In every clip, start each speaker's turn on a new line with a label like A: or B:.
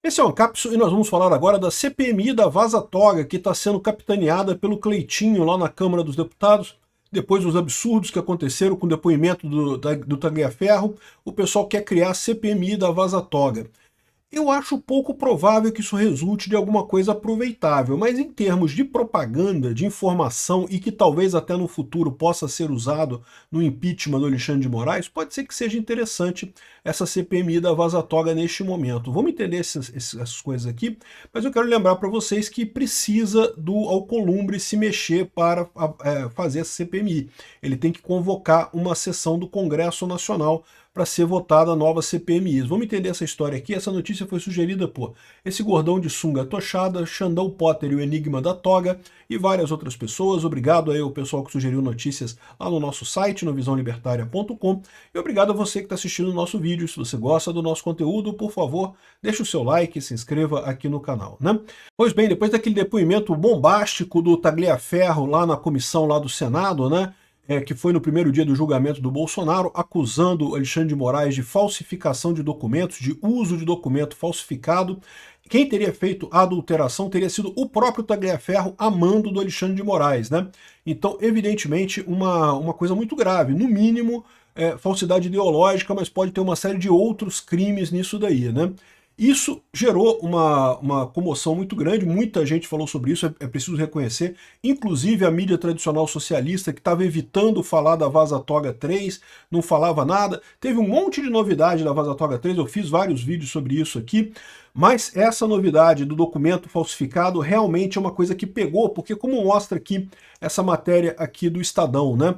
A: Esse é o Ancapso e nós vamos falar agora da CPMI da Vaza Toga, que está sendo capitaneada pelo Cleitinho lá na Câmara dos Deputados. Depois dos absurdos que aconteceram com o depoimento do Tagliaferro, o pessoal quer criar a CPMI da Vaza Toga. Eu acho pouco provável que isso resulte de alguma coisa aproveitável, mas em termos de propaganda, de informação e que talvez até no futuro possa ser usado no impeachment do Alexandre de Moraes, pode ser que seja interessante essa CPMI da Vaza Toga neste momento. Vamos entender essas coisas aqui, mas eu quero lembrar para vocês que precisa do Alcolumbre se mexer para fazer essa CPMI. Ele tem que convocar uma sessão do Congresso Nacional para ser votada a nova CPMI. Vamos entender essa história aqui. Essa notícia foi sugerida por esse gordão de sunga tochada, Xandão Potter e o Enigma da Toga e várias outras pessoas. Obrigado aí ao pessoal que sugeriu notícias lá no nosso site, no visãolibertaria.com, e obrigado a você que está assistindo o nosso vídeo. Se você gosta do nosso conteúdo, por favor, deixe o seu like e se inscreva aqui no canal, né? Pois bem, depois daquele depoimento bombástico do Tagliaferro lá na comissão lá do Senado, né? Que foi no primeiro dia do julgamento do Bolsonaro, acusando Alexandre de Moraes de falsificação de documentos, de uso de documento falsificado. Quem teria feito a adulteração teria sido o próprio Tagliaferro a mando do Alexandre de Moraes, né? Então, evidentemente, uma coisa muito grave. No mínimo, falsidade ideológica, mas pode ter uma série de outros crimes nisso daí, né? Isso gerou uma comoção muito grande, muita gente falou sobre isso, é preciso reconhecer, inclusive a mídia tradicional socialista que estava evitando falar da Vaza Toga 3, não falava nada, teve um monte de novidade da Vaza Toga 3, eu fiz vários vídeos sobre isso aqui, mas essa novidade do documento falsificado realmente é uma coisa que pegou, porque como mostra aqui essa matéria aqui do Estadão, né,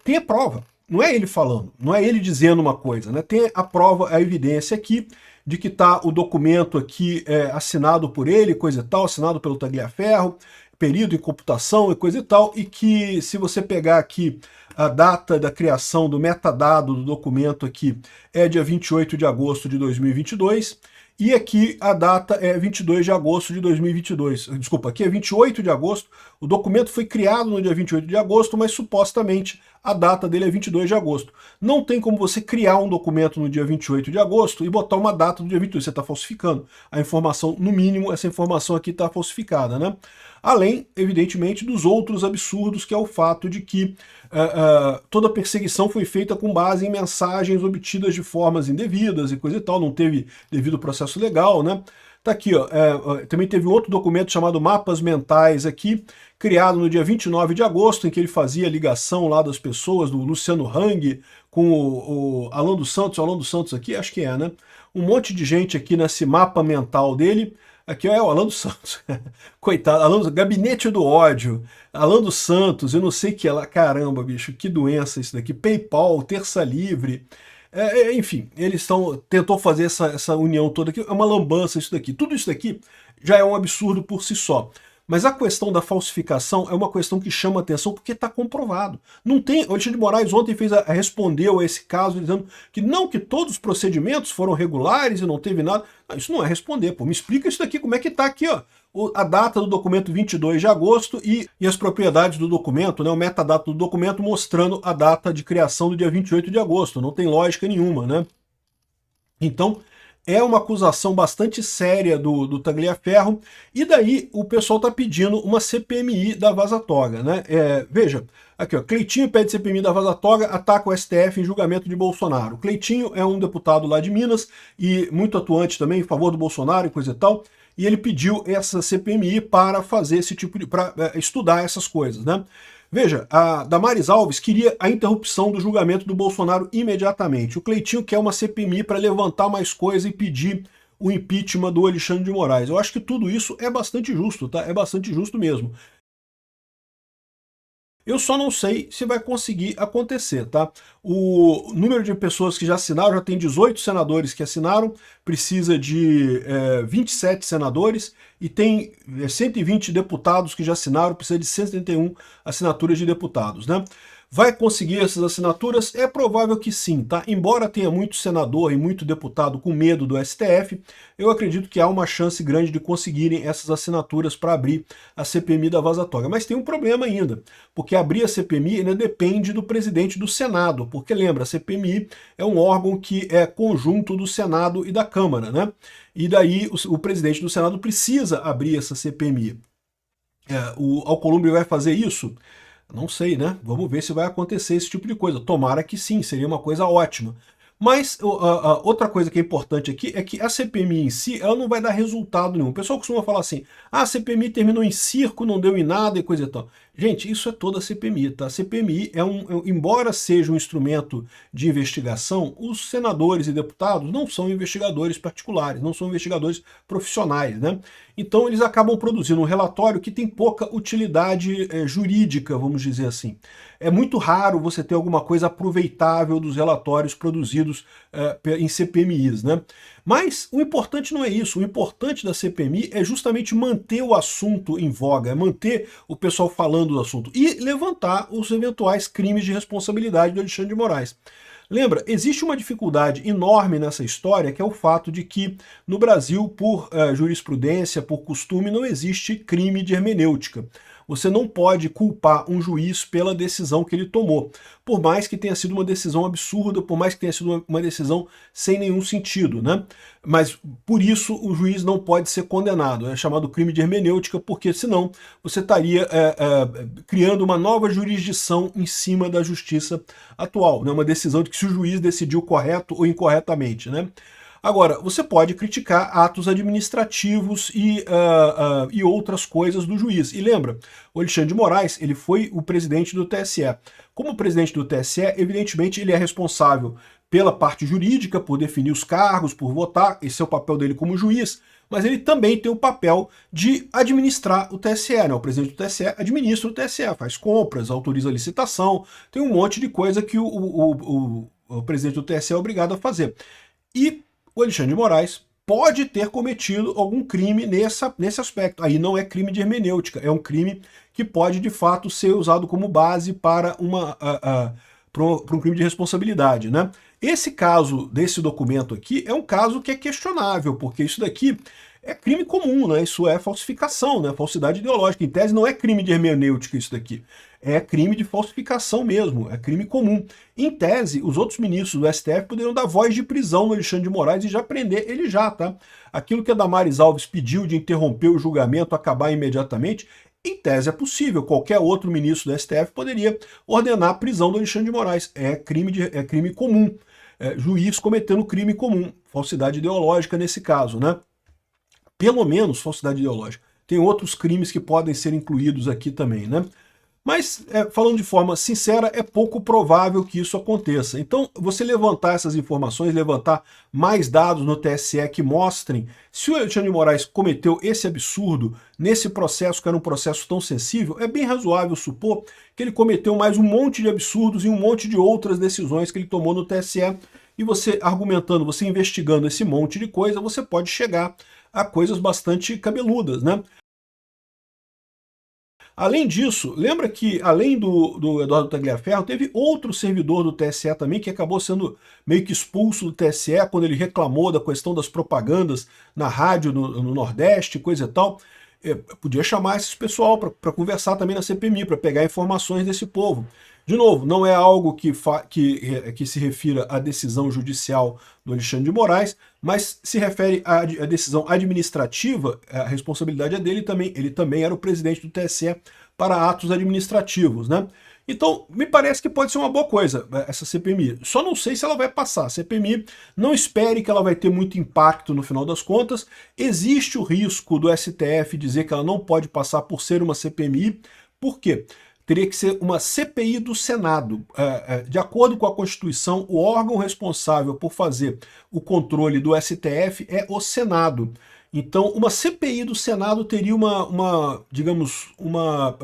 A: tem a prova, não é ele falando, não é ele dizendo uma coisa, né, tem a prova, a evidência aqui, de que está o documento aqui assinado por ele, coisa e tal, assinado pelo Tagliaferro, período em computação e coisa e tal, e que se você pegar aqui a data da criação do metadado do documento aqui é dia 28 de agosto de 2022, e aqui a data é 22 de agosto de 2022. Desculpa, aqui é 28 de agosto. O documento foi criado no dia 28 de agosto, mas supostamente a data dele é 22 de agosto. Não tem como você criar um documento no dia 28 de agosto e botar uma data do dia 22. Você está falsificando. A informação, no mínimo, essa informação aqui está falsificada, né? Além, evidentemente, dos outros absurdos, que é o fato de que toda a perseguição foi feita com base em mensagens obtidas de formas indevidas e coisa e tal, não teve devido processo legal, né? Tá aqui, ó, também teve outro documento chamado Mapas Mentais aqui, criado no dia 29 de agosto, em que ele fazia a ligação lá das pessoas, do Luciano Hang, com o Alan dos Santos aqui, acho que é, né? Um monte de gente aqui nesse mapa mental dele. Aqui é o Alan dos Santos, coitado, Gabinete do Ódio, Alan dos Santos, eu não sei o que é lá, caramba, bicho, que doença isso daqui, PayPal, Terça Livre, enfim, eles tentou fazer essa união toda aqui, é uma lambança isso daqui, tudo isso daqui já é um absurdo por si só. Mas a questão da falsificação é uma questão que chama atenção porque está comprovado. Não tem, o Alexandre de Moraes ontem respondeu a esse caso dizendo que não, que todos os procedimentos foram regulares e não teve nada. Não, isso não é responder, pô. Me explica isso daqui, como é que está aqui, ó. A data do documento 22 de agosto e as propriedades do documento, né, o metadado do documento mostrando a data de criação do dia 28 de agosto. Não tem lógica nenhuma, né? Então, é uma acusação bastante séria do Tagliaferro, e daí o pessoal está pedindo uma CPMI da Vaza Toga, né? Veja, aqui ó, Cleitinho pede CPMI da Vaza Toga, ataca o STF em julgamento de Bolsonaro. Cleitinho é um deputado lá de Minas, e muito atuante também em favor do Bolsonaro e coisa e tal, e ele pediu essa CPMI para fazer esse tipo de, para estudar essas coisas, né? Veja, a Damares Alves queria a interrupção do julgamento do Bolsonaro imediatamente. O Cleitinho quer uma CPMI para levantar mais coisa e pedir o impeachment do Alexandre de Moraes. Eu acho que tudo isso é bastante justo, tá? É bastante justo mesmo. Eu só não sei se vai conseguir acontecer, tá? O número de pessoas que já assinaram, já tem 18 senadores que assinaram, precisa de 27 senadores, e tem 120 deputados que já assinaram, precisa de 171 assinaturas de deputados, né? Vai conseguir essas assinaturas? É provável que sim, tá? Embora tenha muito senador e muito deputado com medo do STF, eu acredito que há uma chance grande de conseguirem essas assinaturas para abrir a CPMI da Vaza Toga. Mas tem um problema ainda, porque abrir a CPMI ainda depende do presidente do Senado, porque lembra, a CPMI é um órgão que é conjunto do Senado e da Câmara, né? E daí o presidente do Senado precisa abrir essa CPMI. O Alcolumbre vai fazer isso? Não sei, né? Vamos ver se vai acontecer esse tipo de coisa. Tomara que sim, seria uma coisa ótima. Mas outra coisa que é importante aqui é que a CPMI em si, ela não vai dar resultado nenhum. O pessoal costuma falar assim, a CPMI terminou em circo, não deu em nada e coisa e tal. Gente, isso é toda a CPMI, tá? A CPMI embora seja um instrumento de investigação, os senadores e deputados não são investigadores particulares, não são investigadores profissionais, né? Então eles acabam produzindo um relatório que tem pouca utilidade jurídica, vamos dizer assim. É muito raro você ter alguma coisa aproveitável dos relatórios produzidos em CPMIs, né? Mas o importante não é isso, o importante da CPMI é justamente manter o assunto em voga, é manter o pessoal falando do assunto e levantar os eventuais crimes de responsabilidade do Alexandre de Moraes. Lembra, existe uma dificuldade enorme nessa história, que é o fato de que no Brasil, por jurisprudência, por costume, não existe crime de hermenêutica. Você não pode culpar um juiz pela decisão que ele tomou, por mais que tenha sido uma decisão absurda, por mais que tenha sido uma decisão sem nenhum sentido, né? Mas por isso o juiz não pode ser condenado, é chamado crime de hermenêutica, porque senão você estaria criando uma nova jurisdição em cima da justiça atual, né? Uma decisão de que se o juiz decidiu correto ou incorretamente, né? Agora, você pode criticar atos administrativos e outras coisas do juiz. E lembra, o Alexandre de Moraes, ele foi o presidente do TSE. Como presidente do TSE, evidentemente ele é responsável pela parte jurídica, por definir os cargos, por votar, esse é o papel dele como juiz, mas ele também tem o papel de administrar o TSE, né? O presidente do TSE administra o TSE, faz compras, autoriza a licitação, tem um monte de coisa que o presidente do TSE é obrigado a fazer. E o Alexandre de Moraes pode ter cometido algum crime nesse aspecto. Aí não é crime de hermenêutica, é um crime que pode, de fato, ser usado como base para um crime de responsabilidade, né? Esse caso desse documento aqui é um caso que é questionável, porque isso daqui é crime comum, né? Isso é falsificação, né? Falsidade ideológica. Em tese não é crime de hermenêutica isso daqui. É crime de falsificação mesmo, é crime comum. Em tese, os outros ministros do STF poderiam dar voz de prisão no Alexandre de Moraes e já prender ele já, tá? Aquilo que a Damares Alves pediu de interromper o julgamento, acabar imediatamente, em tese é possível. Qualquer outro ministro do STF poderia ordenar a prisão do Alexandre de Moraes. É crime comum. Juiz cometendo crime comum. Falsidade ideológica nesse caso, né? Pelo menos falsidade ideológica. Tem outros crimes que podem ser incluídos aqui também, né? Mas, falando de forma sincera, é pouco provável que isso aconteça. Então, você levantar essas informações, levantar mais dados no TSE que mostrem se o Alexandre de Moraes cometeu esse absurdo nesse processo, que era um processo tão sensível, é bem razoável supor que ele cometeu mais um monte de absurdos e um monte de outras decisões que ele tomou no TSE. E você argumentando, você investigando esse monte de coisa, você pode chegar a coisas bastante cabeludas, né? Além disso, lembra que, além do Eduardo Tagliaferro, teve outro servidor do TSE também que acabou sendo meio que expulso do TSE quando ele reclamou da questão das propagandas na rádio no Nordeste, coisa e tal. Podia chamar esse pessoal para conversar também na CPMI, para pegar informações desse povo. De novo, não é algo que se refira à decisão judicial do Alexandre de Moraes, mas se refere à decisão administrativa, a responsabilidade é dele também. Ele também era o presidente do TSE para atos administrativos, né? Então, me parece que pode ser uma boa coisa essa CPMI. Só não sei se ela vai passar. A CPMI, não espere que ela vai ter muito impacto no final das contas. Existe o risco do STF dizer que ela não pode passar por ser uma CPMI. Por quê? Teria que ser uma CPI do Senado. De acordo com a Constituição, o órgão responsável por fazer o controle do STF é o Senado. Então, uma CPI do Senado teria digamos, uma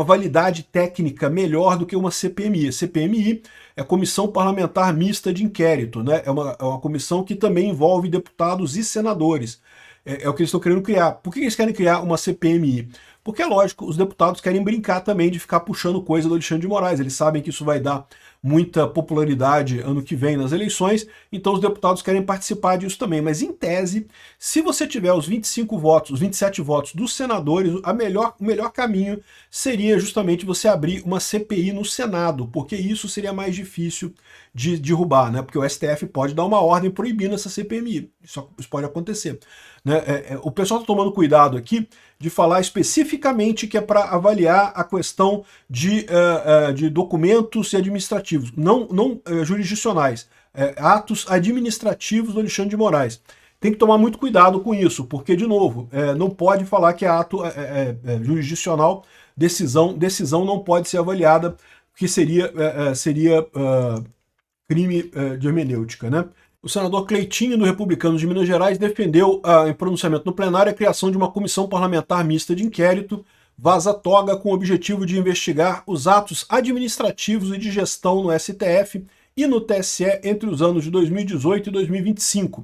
A: validade técnica melhor do que uma CPMI. CPMI é Comissão Parlamentar Mista de Inquérito, né? É uma comissão que também envolve deputados e senadores. É o que eles estão querendo criar. Por que eles querem criar uma CPMI? Porque é lógico, os deputados querem brincar também de ficar puxando coisa do Alexandre de Moraes, eles sabem que isso vai dar muita popularidade ano que vem nas eleições, então os deputados querem participar disso também. Mas em tese, se você tiver os 25 votos, os 27 votos dos senadores, o melhor caminho seria justamente você abrir uma CPI no Senado, porque isso seria mais difícil de derrubar, né? Porque o STF pode dar uma ordem proibindo essa CPMI, isso pode acontecer. Né? O pessoal está tomando cuidado aqui de falar especificamente que é para avaliar a questão de documentos e administrativos, não jurisdicionais, atos administrativos do Alexandre de Moraes. Tem que tomar muito cuidado com isso, porque, de novo, não pode falar que é ato jurisdicional, decisão não pode ser avaliada, porque seria crime de hermenêutica, né? O senador Cleitinho, do Republicanos de Minas Gerais, defendeu em pronunciamento no plenário a criação de uma comissão parlamentar mista de inquérito, Vaza Toga, com o objetivo de investigar os atos administrativos e de gestão no STF e no TSE entre os anos de 2018 e 2025.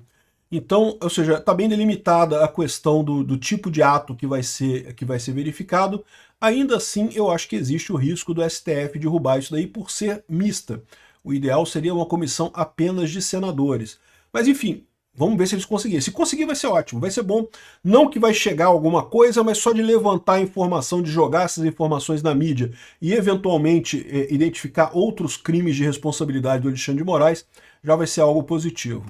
A: Então, ou seja, está bem delimitada a questão do tipo de ato que vai ser verificado. Ainda assim, eu acho que existe o risco do STF derrubar isso daí por ser mista. O ideal seria uma comissão apenas de senadores. Mas enfim, vamos ver se eles conseguirem. Se conseguir vai ser ótimo, vai ser bom. Não que vai chegar alguma coisa, mas só de levantar a informação, de jogar essas informações na mídia e eventualmente identificar outros crimes de responsabilidade do Alexandre de Moraes, já vai ser algo positivo.